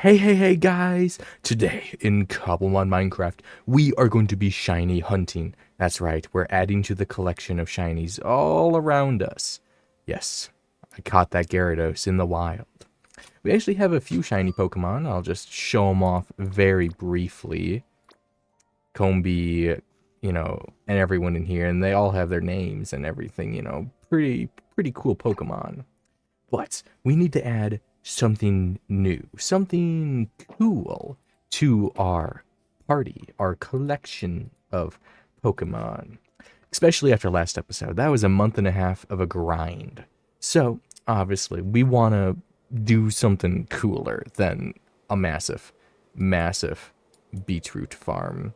Hey guys! Today in Cobblemon Minecraft, we are going to be shiny hunting. That's right, we're adding to the collection of shinies all around us. Yes, I caught that Gyarados in the wild. We actually have a few shiny Pokemon. I'll just show them off very briefly. Combi, and everyone in here, and they all have their names and everything, pretty cool Pokemon. But we need to add something new, something cool to our party, our collection of Pokemon. Especially after last episode. That was a month and a half of a grind. So, obviously, we want to do something cooler than a massive beetroot farm.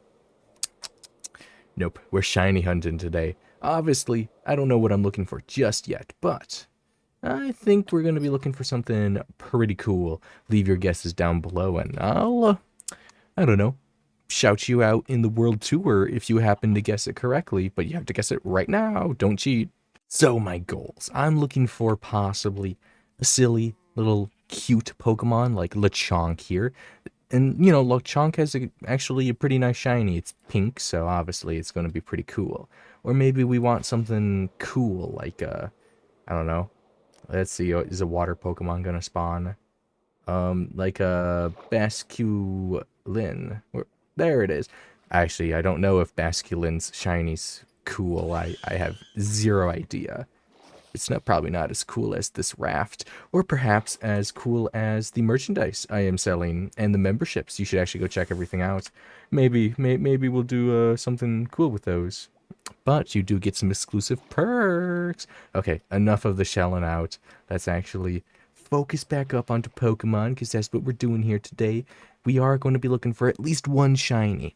Nope, we're shiny hunting today. Obviously, I don't know what I'm looking for just yet, but I think we're going to be looking for something pretty cool. Leave your guesses down below and I don't know, shout you out in the world tour if you happen to guess it correctly, but you have to guess it right now. Don't cheat. So my goals. I'm looking for possibly a silly little cute Pokemon like Lechonk here. And, Lechonk has actually a pretty nice shiny. It's pink, so obviously it's going to be pretty cool. Or maybe we want something cool like, I don't know, let's see, is a water Pokemon gonna spawn? Like a Basculin. There it is. Actually, I don't know if Basculin's shiny's cool. I have zero idea. It's probably not as cool as this raft, or perhaps as cool as the merchandise I am selling and the memberships. You should actually go check everything out. Maybe we'll do something cool with those. But you do get some exclusive perks. Okay, enough of the shelling out. Let's actually focus back up onto Pokemon, because that's what we're doing here today. We are going to be looking for at least one shiny.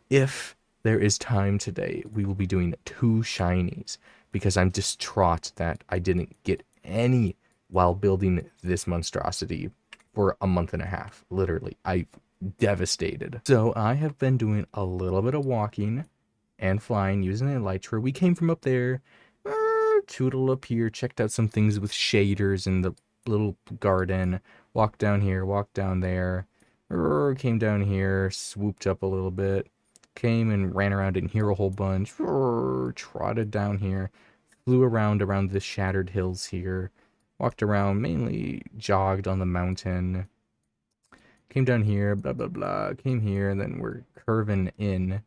If there is time today, we will be doing 2 shinies, because I'm distraught that I didn't get any while building this monstrosity for a month and a half. Literally, I'm devastated. So I have been doing a little bit of walking and flying using an elytra. We came from up there, tootled up here, checked out some things with shaders in the little garden, walked down here, walked down there, came down here, swooped up a little bit, came and ran around in here a whole bunch, trotted down here, flew around the shattered hills here, walked around, mainly jogged on the mountain, came down here, blah blah blah, came here, and then we're curving in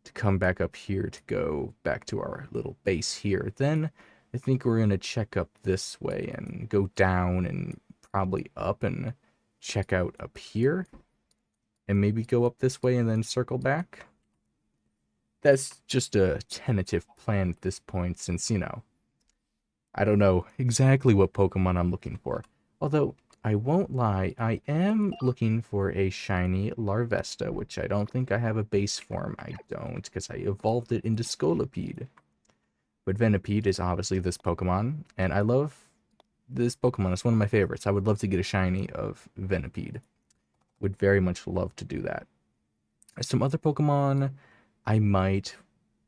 to come back up here to go back to our little base here. Then I think we're gonna check up this way and go down and probably up and check out up here, and maybe go up this way and then circle back. That's just a tentative plan at this point, since, I don't know exactly what Pokemon I'm looking for. Although, I won't lie, I am looking for a shiny Larvesta, which I don't think I have a base form. I don't, because I evolved it into Scolipede. But Venipede is obviously this Pokemon, and I love this Pokemon. It's one of my favorites. I would love to get a shiny of Venipede. Would very much love to do that. Some other Pokemon I might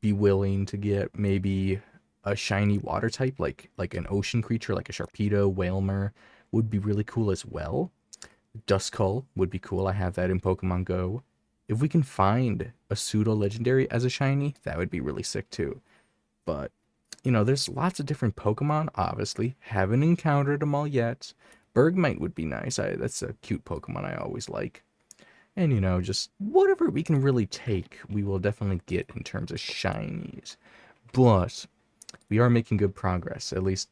be willing to get, maybe a shiny water type, like an ocean creature, like a Sharpedo, Whalmer, would be really cool as well. Duskull would be cool. I have that in Pokemon Go. If we can find a pseudo legendary as a shiny, that would be really sick too. But, there's lots of different Pokemon, obviously. Haven't encountered them all yet. Bergmite would be nice. That's a cute Pokemon I always like. And, just whatever we can really take, we will definitely get in terms of shinies. But we are making good progress. At least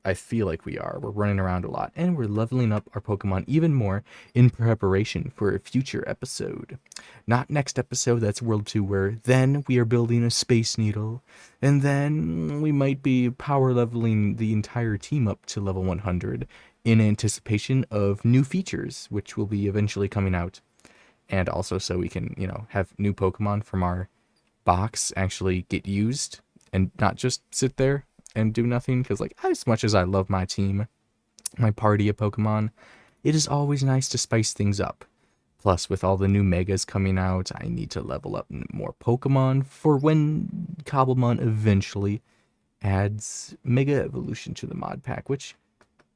I feel like we are. We're running around a lot, and we're leveling up our Pokemon even more in preparation for a future episode. Not next episode, that's World 2, where then we are building a Space Needle, and then we might be power leveling the entire team up to level 100 in anticipation of new features, which will be eventually coming out. And also so we can, have new Pokemon from our box actually get used and not just sit there and do nothing, because, like, as much as I love my team, my party of Pokemon, it is always nice to spice things up. Plus, with all the new megas coming out, I need to level up more Pokemon for when Cobblemon eventually adds Mega Evolution to the mod pack, which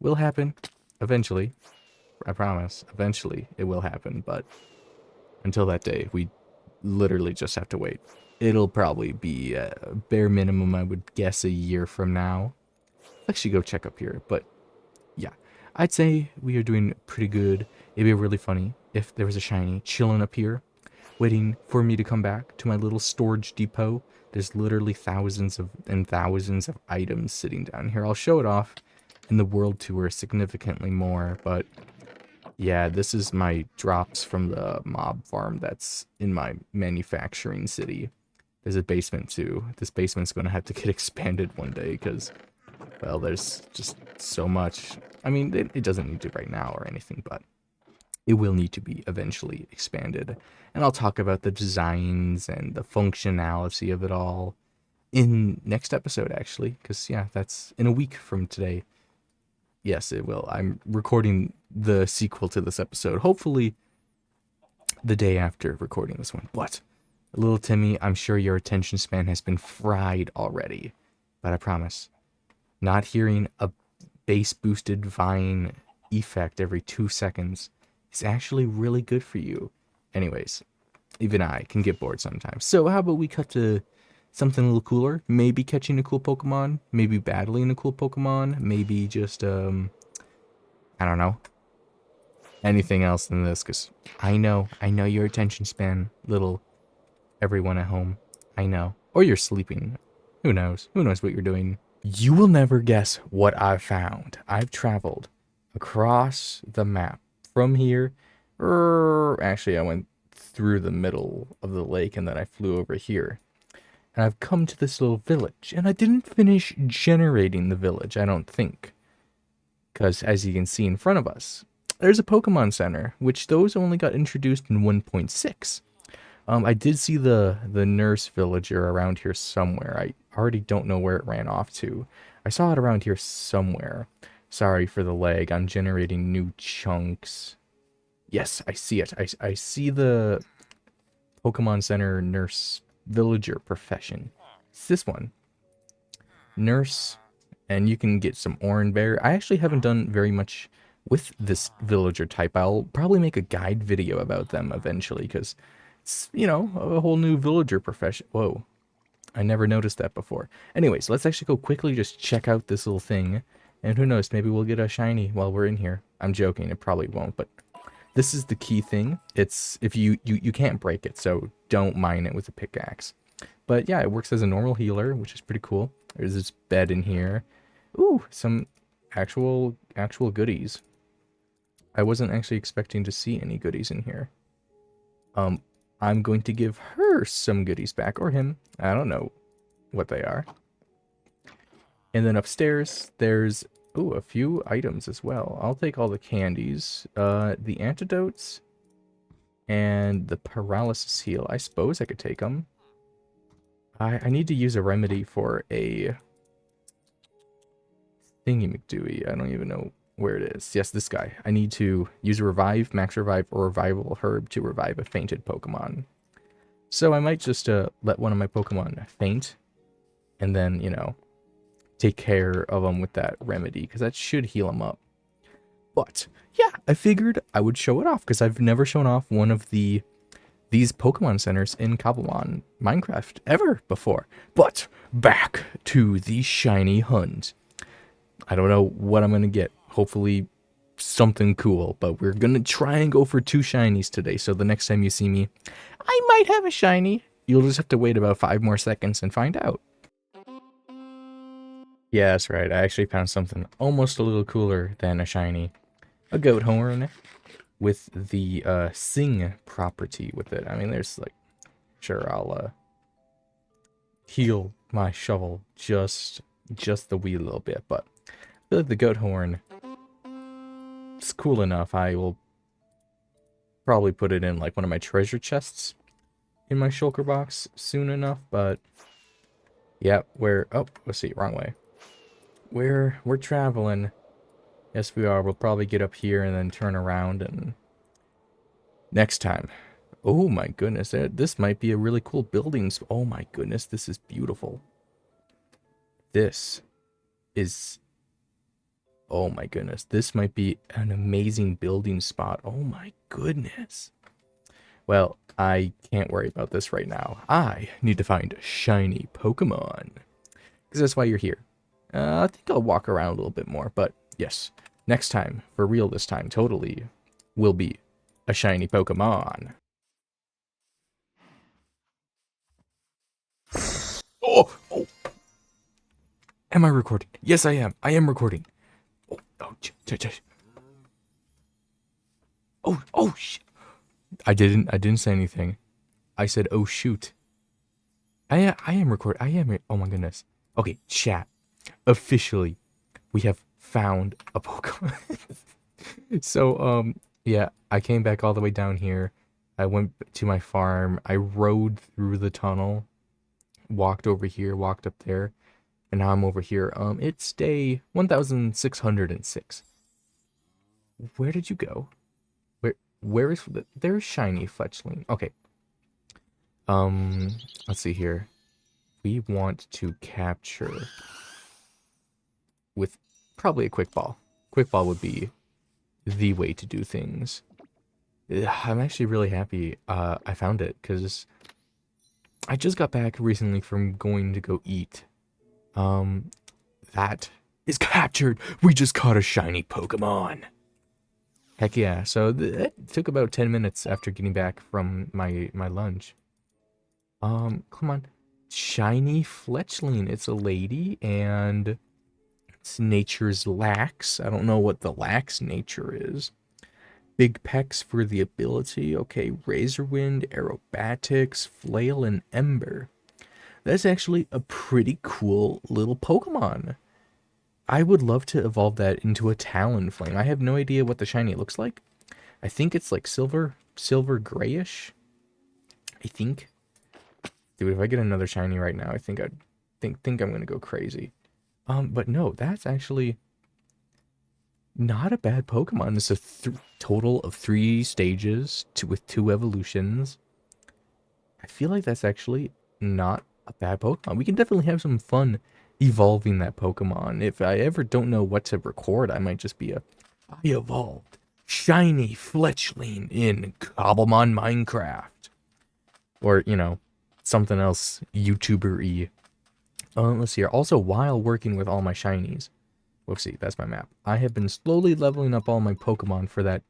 will happen eventually. I promise. Eventually, it will happen, but until that day, we literally just have to wait. It'll probably be bare minimum, I would guess, a year from now. Let's actually go check up here, but yeah. I'd say we are doing pretty good. It'd be really funny if there was a shiny chilling up here, waiting for me to come back to my little storage depot. There's literally thousands and thousands of items sitting down here. I'll show it off in the world tour significantly more, but yeah, this is my drops from the mob farm that's in my manufacturing city. There's a basement too. This basement's going to have to get expanded one day because, well, there's just so much. I mean, it doesn't need to right now or anything, but it will need to be eventually expanded. And I'll talk about the designs and the functionality of it all in next episode, actually, because, yeah, that's in a week from today. Yes, it will. I'm recording the sequel to this episode, hopefully the day after recording this one. But, little Timmy, I'm sure your attention span has been fried already. But I promise, not hearing a bass boosted vine effect every 2 seconds is actually really good for you. Anyways, even I can get bored sometimes. So how about we cut to something a little cooler? Maybe catching a cool Pokemon, maybe battling a cool Pokemon, maybe just, I don't know, anything else than this, because I know your attention span, little everyone at home. I know. Or you're sleeping. Who knows? Who knows what you're doing? You will never guess what I've found. I've traveled across the map from here. Actually, I went through the middle of the lake and then I flew over here. And I've come to this little village. And I didn't finish generating the village, I don't think. Because as you can see in front of us, there's a Pokemon Center, which those only got introduced in 1.6. I did see the nurse villager around here somewhere. I already don't know where it ran off to. I saw it around here somewhere. Sorry for the lag. I'm generating new chunks. Yes, I see it. I see the Pokemon Center nurse villager profession. It's this one. Nurse, and you can get some Oran Bear. I actually haven't done very much with this villager type. I'll probably make a guide video about them eventually, because it's, you know, a whole new villager profession. Whoa, I never noticed that before. Anyways, let's actually go quickly just check out this little thing. And who knows, maybe we'll get a shiny while we're in here. I'm joking, it probably won't, but this is the key thing. It's, if you can't break it, so don't mine it with a pickaxe. But yeah, it works as a normal healer, which is pretty cool. There's this bed in here. Ooh, some actual goodies. I wasn't actually expecting to see any goodies in here. I'm going to give her some goodies back, or him. I don't know what they are. And then upstairs, there's, ooh, a few items as well. I'll take all the candies, the antidotes, and the paralysis heal. I suppose I could take them. I need to use a remedy for a thingy McDooey. I don't even know where it is. Yes, this guy. I need to use a revive, max revive, or revival herb to revive a fainted Pokemon. So I might just let one of my Pokemon faint, and then, you know, take care of them with that remedy, because that should heal them up. But yeah, I figured I would show it off, because I've never shown off one of these Pokemon centers in Cobblemon Minecraft ever before. But back to the shiny hunt. I don't know what I'm gonna get. Hopefully something cool, but we're gonna try and go for 2 shinies today. So the next time you see me, I might have a shiny. You'll just have to wait about 5 more seconds and find out. Yeah, that's right. I actually found something almost a little cooler than a shiny. A goat horn with the sing property with it. I mean, there's like, sure, I'll heal my shovel just the wee little bit, but I feel like the goat horn, it's cool enough. I will probably put it in like one of my treasure chests in my shulker box soon enough, but yeah, oh, let's see, wrong way. We're traveling. Yes, we are. We'll probably get up here and then turn around, and next time. Oh my goodness, this might be a really cool building. Oh my goodness, this is beautiful. This is Oh my goodness, this might be an amazing building spot. Oh my goodness. Well, I can't worry about this right now. I need to find shiny Pokemon. Because that's why you're here. I think I'll walk around a little bit more, but yes, next time, for real this time, totally, will be a shiny Pokemon. Oh, am I recording? Yes, I am. I am recording. Oh, I didn't say anything. I said, oh, shoot. I am recording. Oh my goodness. Okay, chat. Officially, we have found a Pokemon. So, yeah, I came back all the way down here. I went to my farm. I rode through the tunnel, walked over here, walked up there, and now I'm over here. It's day 1606. Where did you go? Where is there's shiny Fletchling. Okay. Let's see here. We want to capture with probably a quick ball. Quick ball would be the way to do things. I'm actually really happy I found it, because I just got back recently from going to go eat. That is captured. We just caught a shiny Pokemon. Heck yeah. So it took about 10 minutes after getting back from my lunch. Come on. Shiny Fletchling. It's a lady, and it's nature's lax. I don't know what the lax nature is. Big pecs for the ability. Okay, Razorwind, Aerobatics, Flail, and Ember. That's actually a pretty cool little Pokemon. I would love to evolve that into a Talonflame. I have no idea what the shiny looks like. I think it's like silver grayish. I think. Dude, if I get another shiny right now, I think I'm gonna go crazy. But no, that's actually not a bad Pokemon. It's a total of 3 stages with 2 evolutions. I feel like that's actually not a bad Pokemon. We can definitely have some fun evolving that Pokemon. If I ever don't know what to record, I might just be I evolved shiny Fletchling in Cobblemon Minecraft. Or, something else YouTuber-y. Let's see here. Also, while working with all my shinies, whoopsie, that's my map. I have been slowly leveling up all my Pokemon for that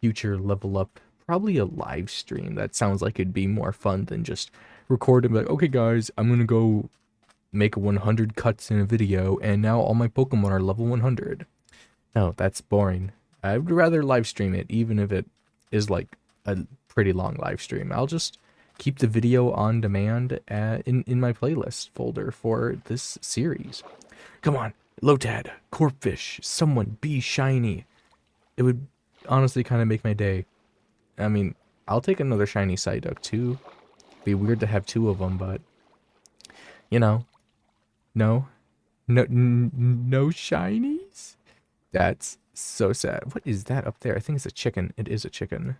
future level up. Probably a live stream. That sounds like it'd be more fun than just record and be like, okay guys, I'm gonna go make 100 cuts in a video, and now all my Pokemon are level 100. No, that's boring. I would rather live stream it, even if it is like a pretty long live stream. I'll just keep the video on demand in my playlist folder for this series. Come on, Lotad, Corpfish, someone be shiny. It would honestly kind of make my day. I mean, I'll take another shiny Psyduck too. Be weird to have 2 of them, but no shinies. That's so sad. What is that up there? I think it's a chicken. It is a chicken.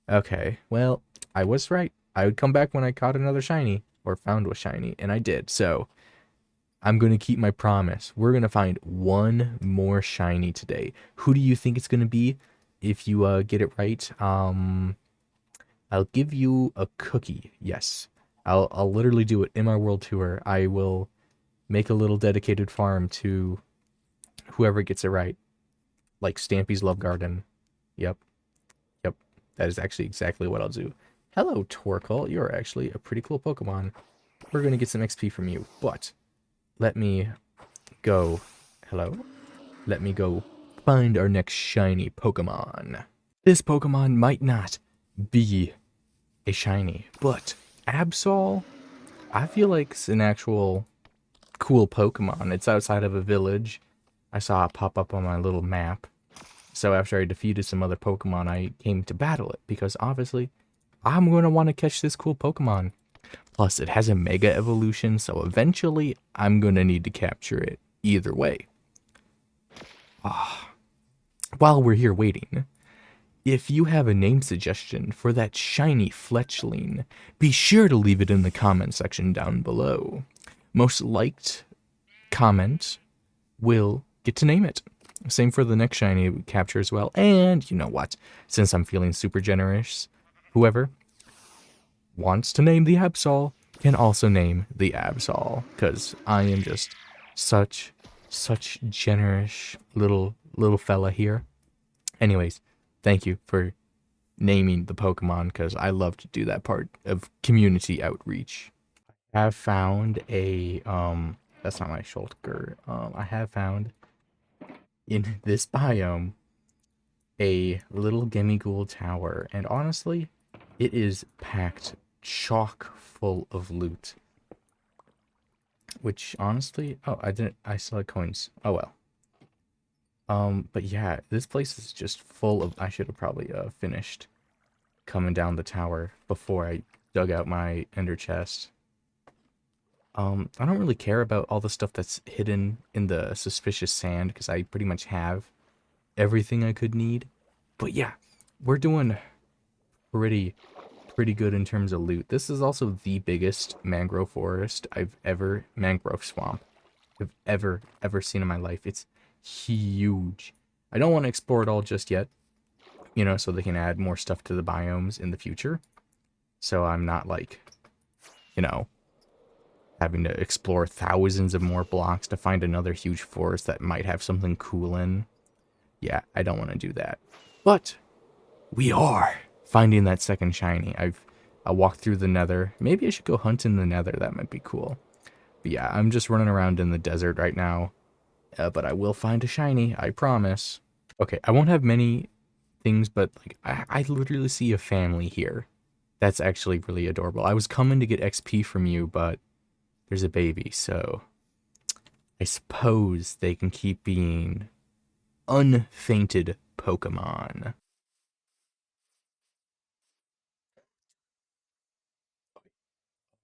Okay, well, I was right. I would come back when I caught another shiny, or found a shiny, and I did. So I'm going to keep my promise. We're going to find 1 more shiny today. Who do you think it's going to be? If you get it right, I'll give you a cookie. Yes, I'll literally do it in my world tour. I will make a little dedicated farm to whoever gets it right, like Stampy's Love Garden. Yep, that is actually exactly what I'll do. Hello, Torkoal. You're actually a pretty cool Pokemon. We're gonna get some XP from you, but let me go. Hello. Let me go find our next shiny Pokemon. This Pokemon might not be a shiny, but Absol, I feel like it's an actual cool Pokemon. It's outside of a village. I saw it pop up on my little map. So after I defeated some other Pokemon, I came to battle it, because obviously I'm going to want to catch this cool Pokemon. Plus, it has a Mega Evolution, so eventually I'm going to need to capture it either way. While we're here waiting, if you have a name suggestion for that shiny Fletchling, be sure to leave it in the comment section down below. Most liked comment will get to name it. Same for the next shiny we capture as well. And you know what? Since I'm feeling super generous, whoever wants to name the Absol can also name the Absol, because I am just such generous little fella here. Anyways, thank you for naming the Pokemon, because I love to do that part of community outreach. I have found a that's not my shulker. I have found in this biome a little Gimmighoul tower, and honestly, it is packed chock full of loot. Which honestly, oh, I still had coins. Oh well. But yeah, this place is just full of. I should have probably finished coming down the tower before I dug out my ender chest. I don't really care about all the stuff that's hidden in the suspicious sand, because I pretty much have everything I could need. But yeah, we're doing pretty good in terms of loot. This is also the biggest mangrove forest mangrove swamp I've ever seen in my life. It's huge. I don't want to explore it all just yet, you know, so they can add more stuff to the biomes in the future. So I'm not like, you know, having to explore thousands of more blocks to find another huge forest that might have something cool in. Yeah, I don't want to do that. But we are finding that second shiny. I walked through the nether. Maybe I should go hunt in the nether. That might be cool. But yeah, I'm just running around in the desert right now. But I will find a shiny, I promise. Okay, I won't have many things, but like I literally see a family here. That's actually really adorable. I was coming to get XP from you, but there's a baby, so I suppose they can keep being unfainted Pokemon.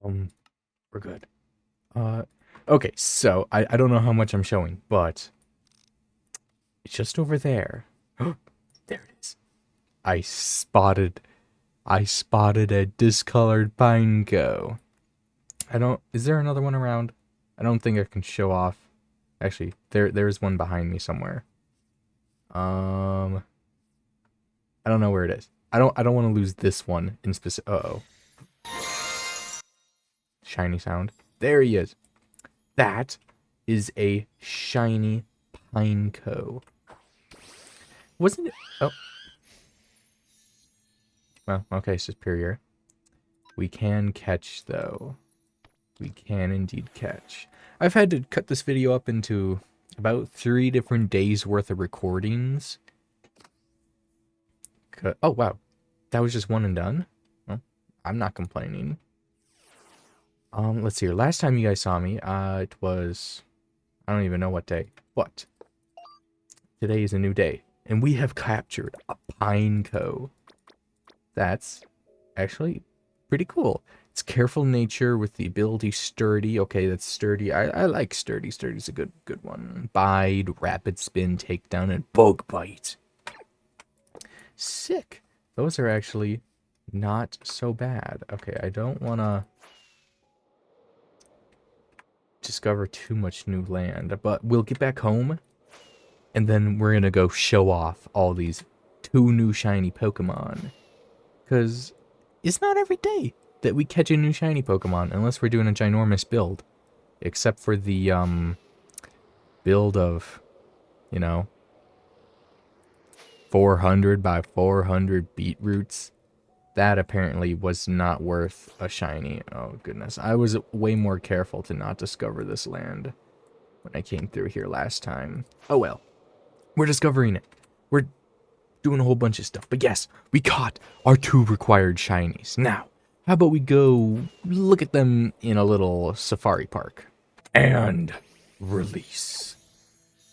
We're good. Uh, okay, so I don't know how much I'm showing, but it's just over there. There it is. I spotted a discolored Pineco. Is there another one around? I don't think I can show off. Actually, there's one behind me somewhere. I don't know where it is. I don't want to lose this one in specific. Uh-oh. Shiny sound. There he is. That is a shiny Pineco. Wasn't it? Oh. Well, okay, Superior. We can catch, though. We can indeed catch. I've had to cut this video up into about 3 different days worth of recordings. Oh, wow. That was just one and done? Well, I'm not complaining. Let's see here. Last time you guys saw me, it was... I don't even know what day. But today is a new day. And we have captured a Pineco. That's actually pretty cool. It's careful nature with the ability sturdy. Okay, that's sturdy. I like sturdy. Sturdy's a good one. Bide, rapid spin, takedown, and bug bite. Sick. Those are actually not so bad. Okay, I don't want to discover too much new land, but we'll get back home, and then we're going to go show off all these 2 new shiny Pokemon. Because it's not every day that we catch a new shiny Pokemon, unless we're doing a ginormous build. Except for the, build of, you know, 400 by 400 beetroots. That apparently was not worth a shiny. Oh, goodness. I was way more careful to not discover this land when I came through here last time. Oh, well. We're discovering it. We're doing a whole bunch of stuff. But yes, we caught our 2 required shinies. Now, how about we go look at them in a little safari park? And release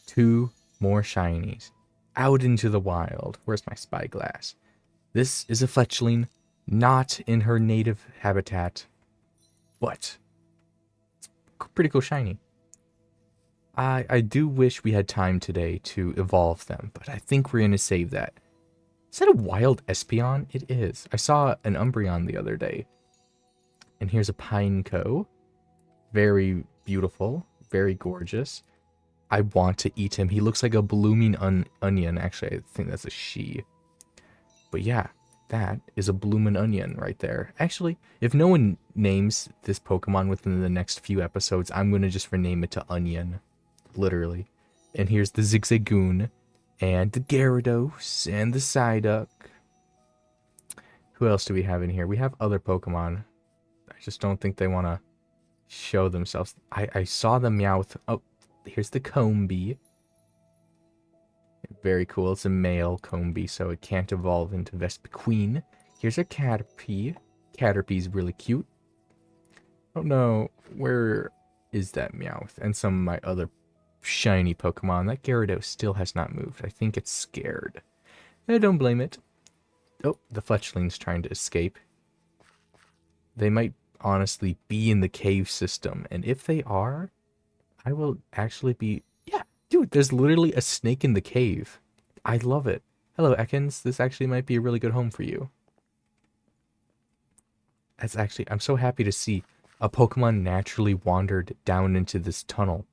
2 more shinies out into the wild. Where's my spyglass? This is a fletchling, not in her native habitat, but it's pretty cool shiny. I do wish we had time today to evolve them, but I think we're going to save that. Is that a wild Espeon? It is. I saw an Umbreon the other day. And here's a Pineco. Very beautiful. Very gorgeous. I want to eat him. He looks like a blooming onion. Actually, I think that's a she. But yeah, that is a blooming onion right there. Actually, if no one names this Pokemon within the next few episodes, I'm going to just rename it to Onion. Literally. And here's the Zigzagoon, and the Gyarados, and the Psyduck. Who else do we have in here? We have other Pokemon. I just don't think they want to show themselves. I saw the Meowth. Oh, here's the Combee. Very cool. It's a male Combee, so it can't evolve into Vespiquen. Here's a Caterpie. Caterpie's really cute. Oh no, where is that Meowth? And some of my other shiny Pokemon. That Gyarados still has not moved. I think it's scared. I don't blame it. Oh, the Fletchling's trying to escape. They might honestly be in the cave system, and if they are, I will actually be... Yeah, dude, there's literally a snake in the cave. I love it. Hello, Ekans. This actually might be a really good home for you. That's actually... I'm so happy to see a Pokemon naturally wandered down into this tunnel.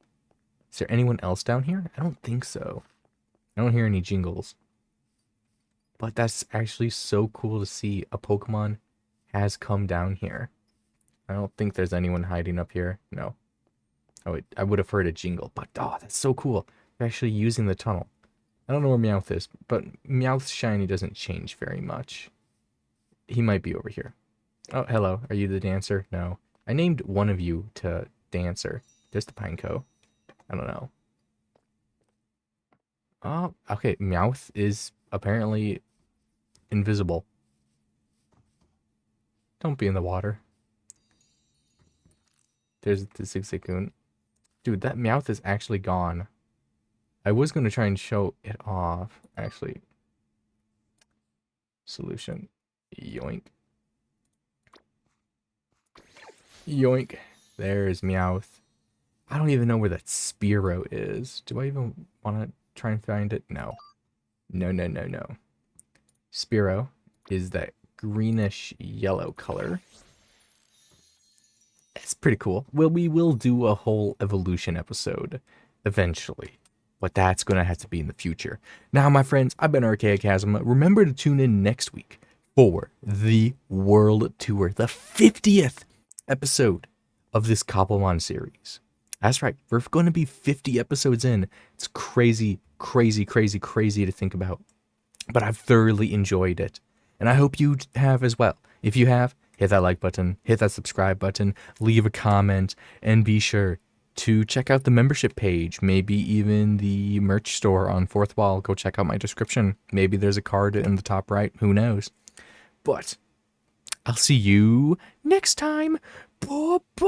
Is there anyone else down here? I don't think so. I don't hear any jingles. But that's actually so cool to see. A Pokemon has come down here. I don't think there's anyone hiding up here. No. Oh, wait, I would have heard a jingle. But, oh, that's so cool. They're actually using the tunnel. I don't know where Meowth is, but Meowth's shiny doesn't change very much. He might be over here. Oh, hello. Are you the dancer? No. I named one of you to Dancer. There's the Pineco. I don't know. Oh, okay. Meowth is apparently invisible. Don't be in the water. There's the Zigzagoon. Dude, that Meowth is actually gone. I was going to try and show it off. Actually. Solution. Yoink. Yoink. There's Meowth. I don't even know where that Spearow is. Do I even want to try and find it? No. No, no, no, no. Spearow is that greenish yellow color. It's pretty cool. Well, we will do a whole evolution episode eventually, but that's going to have to be in the future. Now, my friends, I've been Archaea Chasma. Remember to tune in next week for the World Tour, the 50th episode of this Cobblemon series. That's right. We're going to be 50 episodes in. It's crazy, crazy, crazy, crazy to think about. But I've thoroughly enjoyed it. And I hope you have as well. If you have, hit that like button, hit that subscribe button, leave a comment, and be sure to check out the membership page, maybe even the merch store on Fourth Wall. Go check out my description. Maybe there's a card in the top right. Who knows? But I'll see you next time. Bye-bye.